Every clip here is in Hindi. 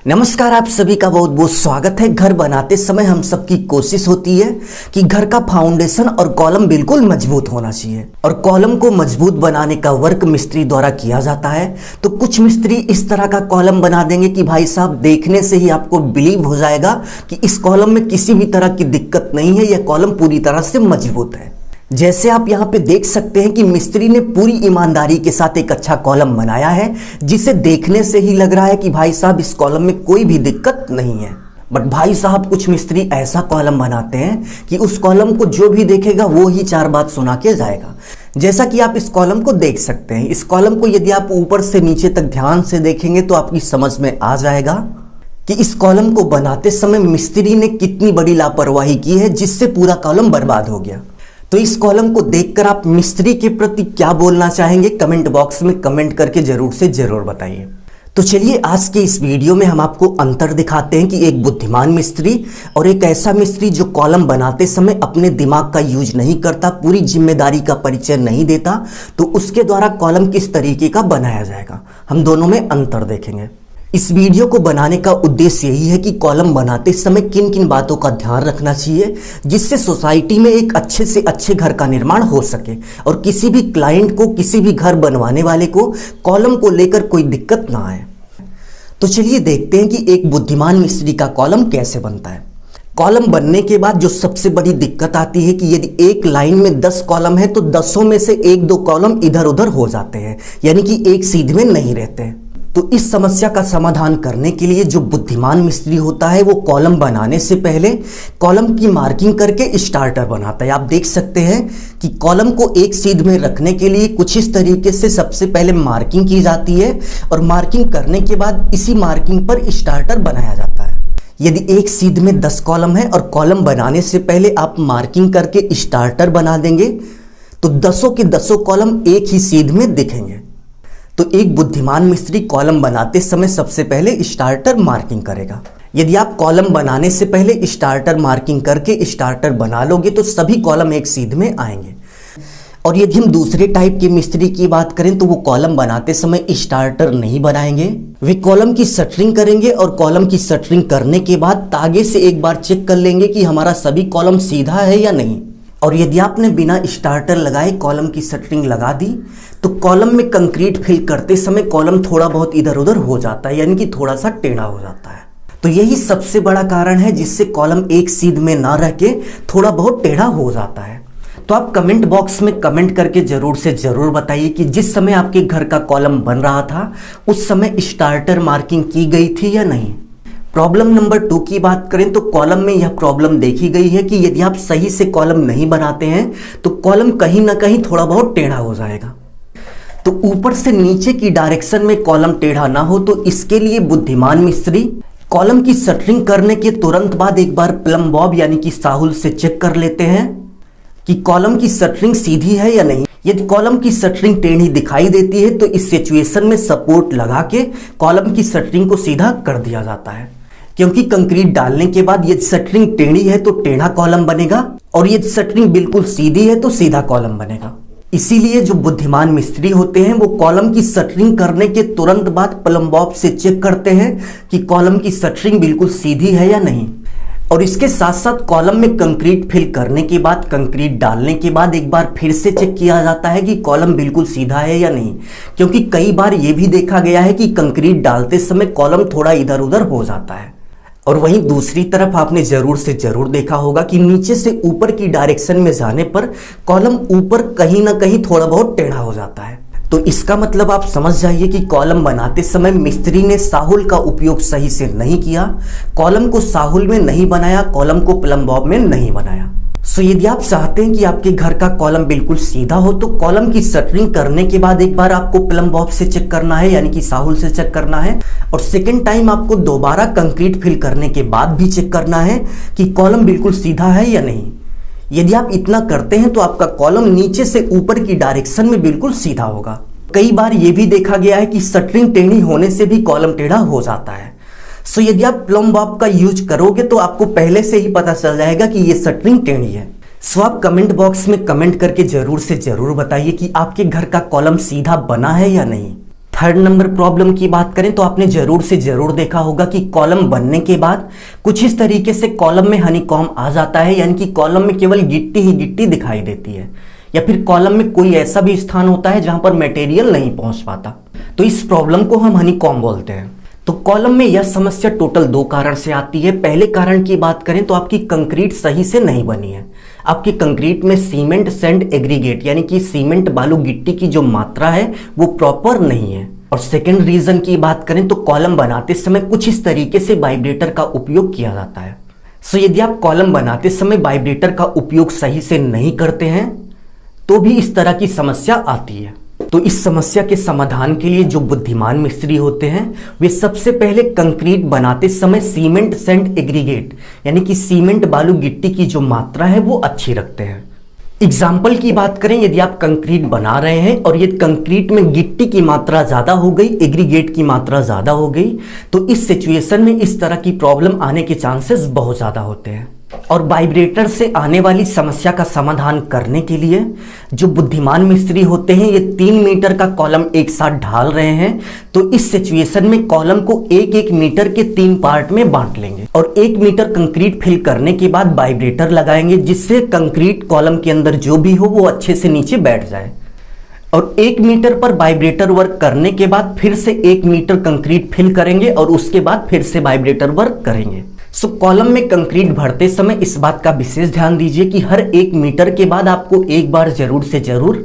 नमस्कार, आप सभी का बहुत बहुत स्वागत है। घर बनाते समय हम सबकी कोशिश होती है कि घर का फाउंडेशन और कॉलम बिल्कुल मजबूत होना चाहिए और कॉलम को मजबूत बनाने का वर्क मिस्त्री द्वारा किया जाता है। तो कुछ मिस्त्री इस तरह का कॉलम बना देंगे कि भाई साहब देखने से ही आपको बिलीव हो जाएगा कि इस कॉलम में किसी भी तरह की दिक्कत नहीं है, यह कॉलम पूरी तरह से मजबूत है। जैसे आप यहाँ पे देख सकते हैं कि मिस्त्री ने पूरी ईमानदारी के साथ एक अच्छा कॉलम बनाया है, जिसे देखने से ही लग रहा है कि भाई साहब इस कॉलम में कोई भी दिक्कत नहीं है। बट भाई साहब कुछ मिस्त्री ऐसा कॉलम बनाते हैं कि उस कॉलम को जो भी देखेगा वो ही चार बात सुना के जाएगा। जैसा कि आप इस कॉलम को देख सकते हैं, इस कॉलम को यदि आप ऊपर से नीचे तक ध्यान से देखेंगे तो आपकी समझ में आ जाएगा कि इस कॉलम को बनाते समय मिस्त्री ने कितनी बड़ी लापरवाही की है, जिससे पूरा कॉलम बर्बाद हो गया। तो इस कॉलम को देखकर आप मिस्त्री के प्रति क्या बोलना चाहेंगे, कमेंट बॉक्स में कमेंट करके जरूर से जरूर बताइए। तो चलिए आज के इस वीडियो में हम आपको अंतर दिखाते हैं कि एक बुद्धिमान मिस्त्री और एक ऐसा मिस्त्री जो कॉलम बनाते समय अपने दिमाग का यूज नहीं करता, पूरी जिम्मेदारी का परिचय नहीं देता, तो उसके द्वारा कॉलम किस तरीके का बनाया जाएगा, हम दोनों में अंतर देखेंगे। इस वीडियो को बनाने का उद्देश्य यही है कि कॉलम बनाते समय किन किन बातों का ध्यान रखना चाहिए, जिससे सोसाइटी में एक अच्छे से अच्छे घर का निर्माण हो सके और किसी भी क्लाइंट को, किसी भी घर बनवाने वाले को कॉलम को लेकर कोई दिक्कत ना आए। तो चलिए देखते हैं कि एक बुद्धिमान मिस्त्री का कॉलम कैसे बनता है। कॉलम बनने के बाद जो सबसे बड़ी दिक्कत आती है कि यदि एक लाइन में 10 कॉलम है तो 10 में से 1-2 कॉलम इधर उधर हो जाते हैं, यानी कि एक सीध में नहीं रहते। तो इस समस्या का समाधान करने के लिए जो बुद्धिमान मिस्त्री होता है वो कॉलम बनाने से पहले कॉलम की मार्किंग करके स्टार्टर बनाता है। आप देख सकते हैं कि कॉलम को एक सीध में रखने के लिए कुछ इस तरीके से सबसे पहले मार्किंग की जाती है और मार्किंग करने के बाद इसी मार्किंग पर स्टार्टर बनाया जाता है। यदि एक सीध में 10 कॉलम है और कॉलम बनाने से पहले आप मार्किंग करके स्टार्टर बना देंगे तो 10 के 10 कॉलम एक ही सीध में दिखेंगे। तो एक बुद्धिमान मिस्त्री कॉलम बनाते समय सबसे पहले स्टार्टर मार्किंग करेगा। यदि आप कॉलम बनाने से पहले स्टार्टर मार्किंग करके स्टार्टर बना लोगे तो सभी कॉलम एक सीध में आएंगे। और यदि हम दूसरे टाइप के मिस्त्री की बात करें तो वो कॉलम बनाते समय स्टार्टर नहीं बनाएंगे, वे कॉलम की शटरिंग करेंगे और कॉलम की शटरिंग करने के बाद तागे से एक बार चेक कर लेंगे कि हमारा सभी कॉलम सीधा है या नहीं। और यदि आपने बिना स्टार्टर लगाए कॉलम की शटरिंग लगा दी तो कॉलम में कंक्रीट फिल करते समय कॉलम थोड़ा बहुत इधर उधर हो जाता है, यानी कि थोड़ा सा टेढ़ा हो जाता है। तो यही सबसे बड़ा कारण है जिससे कॉलम एक सीध में ना रह के थोड़ा बहुत टेढ़ा हो जाता है। तो आप कमेंट बॉक्स में कमेंट करके जरूर से जरूर बताइए कि जिस समय आपके घर का कॉलम बन रहा था उस समय स्टार्टर मार्किंग की गई थी या नहीं। प्रॉब्लम नंबर 2 की बात करें तो कॉलम में यह प्रॉब्लम देखी गई है कि यदि आप सही से कॉलम नहीं बनाते हैं तो कॉलम कहीं ना कहीं थोड़ा बहुत टेढ़ा हो जाएगा। तो ऊपर से नीचे की डायरेक्शन में कॉलम टेढ़ा ना हो तो इसके लिए बुद्धिमान मिस्त्री कॉलम की शटरिंग करने के तुरंत बाद एक बार प्लम बॉब यानी कि साहुल से चेक कर लेते हैं कि कॉलम की शटरिंग सीधी है या नहीं। यदि कॉलम की शटरिंग टेढ़ी दिखाई देती है तो इस सिचुएशन में सपोर्ट लगा के कॉलम की शटरिंग को सीधा कर दिया जाता है, क्योंकि कंक्रीट डालने के बाद यदि शटरिंग टेढ़ी है तो टेढ़ा कॉलम बनेगा और यदि शटरिंग बिल्कुल सीधी है तो सीधा कॉलम बनेगा। इसीलिए जो बुद्धिमान मिस्त्री होते हैं वो कॉलम की शटरिंग करने के तुरंत बाद प्लम बॉब से चेक करते हैं कि कॉलम की शटरिंग बिल्कुल सीधी है या नहीं। और इसके साथ साथ कॉलम में कंक्रीट फिल करने के बाद, कंक्रीट डालने के बाद एक बार फिर से चेक किया जाता है कि कॉलम बिल्कुल सीधा है या नहीं, क्योंकि कई बार ये भी देखा गया है कि कंक्रीट डालते समय कॉलम थोड़ा इधर उधर हो जाता है। और वहीं दूसरी तरफ आपने जरूर से जरूर देखा होगा कि नीचे से ऊपर की डायरेक्शन में जाने पर कॉलम ऊपर कहीं ना कहीं थोड़ा बहुत टेढ़ा हो जाता है। तो इसका मतलब आप समझ जाइए कि कॉलम बनाते समय मिस्त्री ने साहुल का उपयोग सही से नहीं किया, कॉलम को साहुल में नहीं बनाया, कॉलम को प्लम बॉब में नहीं बनाया। सो यदि आप चाहते हैं कि आपके घर का कॉलम बिल्कुल सीधा हो तो कॉलम की शटरिंग करने के बाद एक बार आपको प्लम बॉब से चेक करना है, यानी कि साहुल से चेक करना है, और सेकेंड टाइम आपको दोबारा कंक्रीट फिल करने के बाद भी चेक करना है कि कॉलम बिल्कुल सीधा है या नहीं। यदि आप इतना करते हैं तो आपका कॉलम नीचे से ऊपर की डायरेक्शन में बिल्कुल सीधा होगा। कई बार यह भी देखा गया है कि शटरिंग टेढ़ी होने से भी कॉलम टेढ़ा हो जाता है। सो यदि आप प्लम बॉब का यूज करोगे तो आपको पहले से ही पता चल जाएगा कि ये शटरिंग टेढ़ी है। सो आप कमेंट बॉक्स में कमेंट करके जरूर से जरूर बताइए कि आपके घर का कॉलम सीधा बना है या नहीं। थर्ड नंबर प्रॉब्लम की बात करें तो आपने जरूर से जरूर देखा होगा कि कॉलम बनने के बाद कुछ इस तरीके से कॉलम में हनीकॉम्ब आ जाता है, यानी कि कॉलम में केवल गिट्टी ही गिट्टी दिखाई देती है, या फिर कॉलम में कोई ऐसा भी स्थान होता है जहां पर मटेरियल नहीं पहुंच पाता। तो इस प्रॉब्लम को हम हनीकॉम्ब बोलते हैं। तो कॉलम में यह समस्या टोटल 2 कारण से आती है। पहले कारण की बात करें तो आपकी कंक्रीट सही से नहीं बनी है। आपकी कंक्रीट में सीमेंट सैंड एग्रीगेट यानी कि सीमेंट बालू गिट्टी की जो मात्रा है वो प्रॉपर नहीं है। और सेकंड रीजन की बात करें तो कॉलम बनाते समय कुछ इस तरीके से वाइब्रेटर का उपयोग किया जाता है। सो यदि आप कॉलम बनाते समय वाइब्रेटर का उपयोग सही से नहीं करते हैं तो भी इस तरह की समस्या आती है। तो इस समस्या के समाधान के लिए जो बुद्धिमान मिस्त्री होते हैं वे सबसे पहले कंक्रीट बनाते समय सीमेंट सैंड एग्रीगेट यानी कि सीमेंट बालू गिट्टी की जो मात्रा है वो अच्छी रखते हैं। एग्जाम्पल की बात करें, यदि आप कंक्रीट बना रहे हैं और ये कंक्रीट में गिट्टी की मात्रा ज़्यादा हो गई, एग्रीगेट की मात्रा ज़्यादा हो गई, तो इस सिचुएशन में इस तरह की प्रॉब्लम आने के चांसेस बहुत ज़्यादा होते हैं। और वाइब्रेटर से आने वाली समस्या का समाधान करने के लिए जो बुद्धिमान मिस्त्री होते हैं ये 3 मीटर का कॉलम एक साथ ढाल रहे हैं, तो इस सिचुएशन में कॉलम को 1-1 मीटर के 3 पार्ट में बांट लेंगे और 1 मीटर कंक्रीट फिल करने के बाद वाइब्रेटर लगाएंगे, जिससे कंक्रीट कॉलम के अंदर जो भी हो वो अच्छे से नीचे बैठ जाए। और 1 मीटर पर वाइब्रेटर वर्क करने के बाद फिर से 1 मीटर कंक्रीट फिल करेंगे और उसके बाद फिर से वाइब्रेटर वर्क करेंगे। सो कॉलम में कंक्रीट भरते समय इस बात का विशेष ध्यान दीजिए कि हर 1 मीटर के बाद आपको एक बार जरूर से जरूर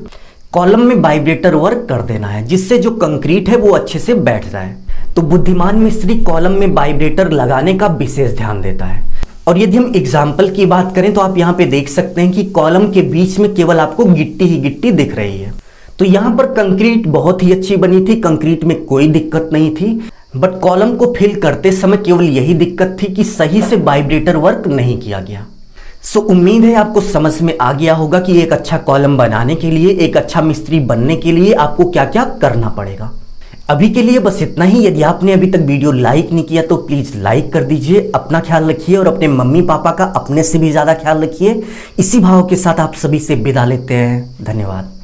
कॉलम में वाइब्रेटर वर्क कर देना है, जिससे जो कंक्रीट है वो अच्छे से बैठ जाए। तो बुद्धिमान मिस्त्री कॉलम में वाइब्रेटर लगाने का विशेष ध्यान देता है। और यदि हम एग्जाम्पल की बात करें तो आप यहाँ पे देख सकते हैं कि कॉलम के बीच में केवल आपको गिट्टी ही गिट्टी दिख रही है। तो यहाँ पर कंक्रीट बहुत ही अच्छी बनी थी, कंक्रीट में कोई दिक्कत नहीं थी, बट कॉलम को फिल करते समय केवल यही दिक्कत थी कि सही से वाइब्रेटर वर्क नहीं किया गया। सो उम्मीद है आपको समझ में आ गया होगा कि एक अच्छा कॉलम बनाने के लिए, एक अच्छा मिस्त्री बनने के लिए आपको क्या क्या करना पड़ेगा। अभी के लिए बस इतना ही। यदि आपने अभी तक वीडियो लाइक नहीं किया तो प्लीज लाइक कर दीजिए। अपना ख्याल रखिए और अपने मम्मी पापा का अपने से भी ज्यादा ख्याल रखिए। इसी भाव के साथ आप सभी से विदा लेते हैं। धन्यवाद।